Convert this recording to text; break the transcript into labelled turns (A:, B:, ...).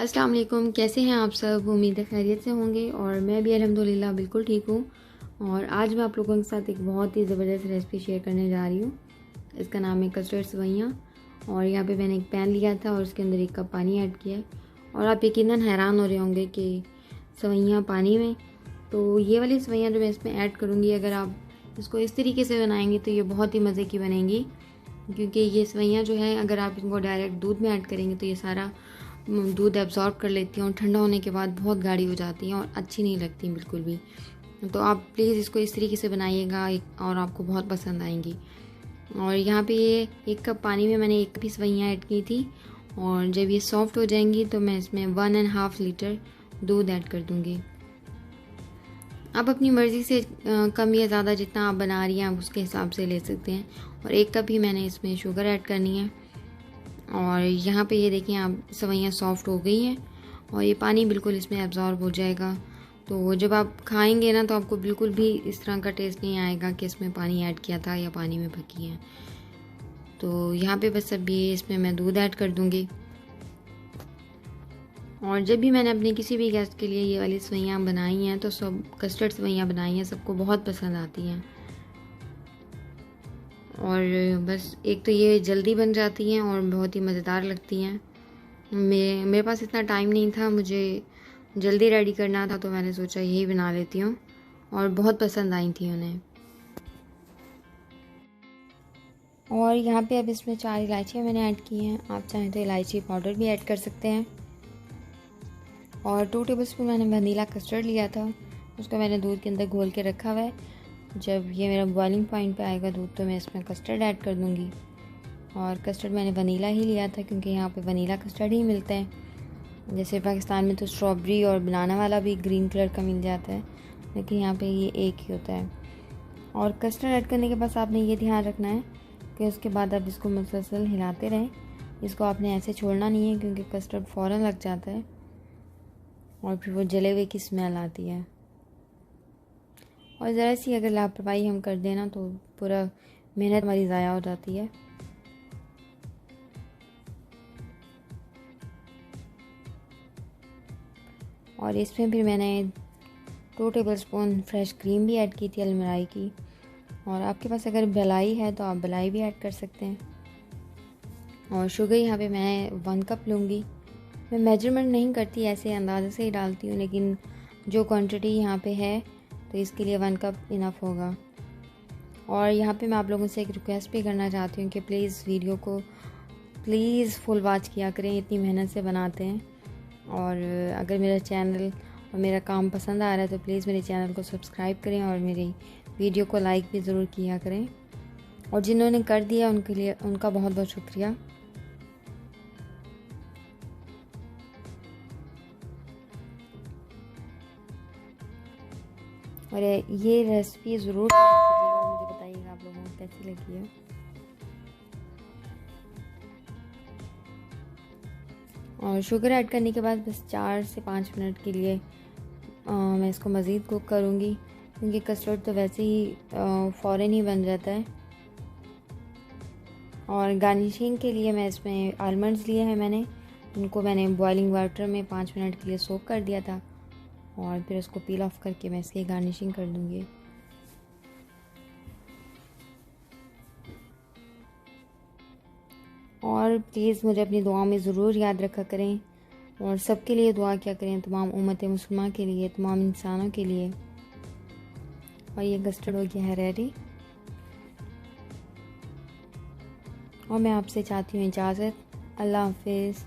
A: अस्सलाम वालेकुम। कैसे हैं आप सब? उम्मीद है खैरियत से होंगे और मैं भी अल्हम्दुलिल्लाह बिल्कुल ठीक हूँ। और आज मैं आप लोगों के साथ एक बहुत ही ज़बरदस्त रेसिपी शेयर करने जा रही हूँ। इसका नाम है कस्टर्ड सेवइयाँ। और यहाँ पे मैंने एक पैन लिया था और उसके अंदर 1 कप पानी ऐड किया है। और आप यकीनन हैरान हो रहे होंगे कि सेवइयाँ पानी में। तो ये वाली सेवइयाँ जो मैं इसमें ऐड करूँगी, अगर आप इसको इस तरीके से बनाएंगे तो ये बहुत ही मज़े की बनेंगी। क्योंकि ये सेवइयाँ जो है, अगर आप इनको डायरेक्ट दूध में ऐड करेंगे तो ये सारा दूध एब्जॉर्ब कर लेती हैं और ठंडा होने के बाद बहुत गाढ़ी हो जाती हैं और अच्छी नहीं लगती बिल्कुल भी। तो आप प्लीज़ इसको इस तरीके से बनाइएगा और आपको बहुत पसंद आएंगी। और यहाँ पे ये 1 कप पानी में मैंने 1 पीस सेवइयाँ ऐड की थी। और जब ये सॉफ्ट हो जाएंगी तो मैं इसमें 1.5 लीटर दूध ऐड कर दूँगी। आप अपनी मर्ज़ी से कम या ज़्यादा जितना आप बना रही हैं आप उसके हिसाब से ले सकते हैं। और 1 कप ही मैंने इसमें शुगर ऐड करनी है। और यहाँ पे ये देखिए, आप सेवइयाँ सॉफ्ट हो गई हैं और ये पानी बिल्कुल इसमें एब्जॉर्ब हो जाएगा। तो जब आप खाएंगे ना तो आपको बिल्कुल भी इस तरह का टेस्ट नहीं आएगा कि इसमें पानी ऐड किया था या पानी में पकी है। तो यहाँ पे बस अब ये इसमें मैं दूध ऐड कर दूँगी। और जब भी मैंने अपने किसी भी गेस्ट के लिए ये वाली सेवइयाँ बनाई हैं तो सब कस्टर्ड सेवइयाँ बनाई हैं, सबको बहुत पसंद आती हैं। और बस एक तो ये जल्दी बन जाती हैं और बहुत ही मज़ेदार लगती हैं। मेरे पास इतना टाइम नहीं था, मुझे जल्दी रेडी करना था, तो मैंने सोचा यही बना लेती हूँ। और बहुत पसंद आई थी उन्हें। और यहाँ पे अब इसमें 4 इलायचियाँ मैंने ऐड की हैं। आप चाहें तो इलायची पाउडर भी ऐड कर सकते हैं। और 2 टेबलस्पून मैंने वनीला कस्टर्ड लिया था, उसको मैंने दूध के अंदर घोल के रखा हुआ है। जब ये मेरा बॉइलिंग पॉइंट पे आएगा दूध तो मैं इसमें कस्टर्ड ऐड कर दूँगी। और कस्टर्ड मैंने वनीला ही लिया था क्योंकि यहाँ पे वनीला कस्टर्ड ही मिलता है। जैसे पाकिस्तान में तो स्ट्रॉबेरी और बनाना वाला भी ग्रीन कलर का मिल जाता है, लेकिन यहाँ पे ये एक ही होता है। और कस्टर्ड ऐड करने के बाद आपने ये ध्यान रखना है कि उसके बाद आप इसको मुसलसल हिलाते रहें। इसको आपने ऐसे छोड़ना नहीं है क्योंकि कस्टर्ड फ़ौरन लग जाता है और फिर वो जले हुए की स्मेल आती है। और ज़रा सी अगर लापरवाही हम कर देना तो पूरा मेहनत हमारी ज़ाया हो जाती है। और इसमें फिर मैंने 2 टेबलस्पून फ्रेश क्रीम भी ऐड की थी अलमलाई की। और आपके पास अगर मलाई है तो आप मलाई भी ऐड कर सकते हैं। और शुगर यहाँ पे मैं 1 कप लूँगी। मैं मेजरमेंट नहीं करती, ऐसे अंदाज़े से ही डालती हूँ, लेकिन जो क्वांटिटी यहाँ पे है तो इसके लिए 1 कप इनफ होगा। और यहाँ पे मैं आप लोगों से एक रिक्वेस्ट भी करना चाहती हूँ कि प्लीज़ वीडियो को प्लीज़ फुल वॉच किया करें, इतनी मेहनत से बनाते हैं। और अगर मेरा चैनल और मेरा काम पसंद आ रहा है तो प्लीज़ मेरे चैनल को सब्सक्राइब करें और मेरी वीडियो को लाइक भी ज़रूर किया करें। और जिन्होंने कर दिया उनके लिए उनका बहुत बहुत शुक्रिया। और ये रेसिपी ज़रूर कीजिएगा, मुझे बताइएगा आप लोगों को कैसी लगी है। और शुगर ऐड करने के बाद बस 4 से 5 मिनट के लिए मैं इसको मज़ीद कुक करूँगी क्योंकि कस्टर्ड तो वैसे ही फ़ौरन ही बन जाता है। और गार्निशिंग के लिए मैं इसमें आलमंड्स लिए हैं उनको मैंने बॉइलिंग वाटर में 5 मिनट के लिए सोक कर दिया था। और फिर उसको पील ऑफ करके मैं इसकी गार्निशिंग कर दूँगी। और प्लीज़ मुझे अपनी दुआओं में ज़रूर याद रखा करें और सबके लिए दुआ किया करें, तमाम उम्मत मुसलमान के लिए, तमाम इंसानों के लिए। और ये कस्टर्ड हो गया है रेडी। और मैं आपसे चाहती हूँ इजाज़त। अल्लाह हाफिज़।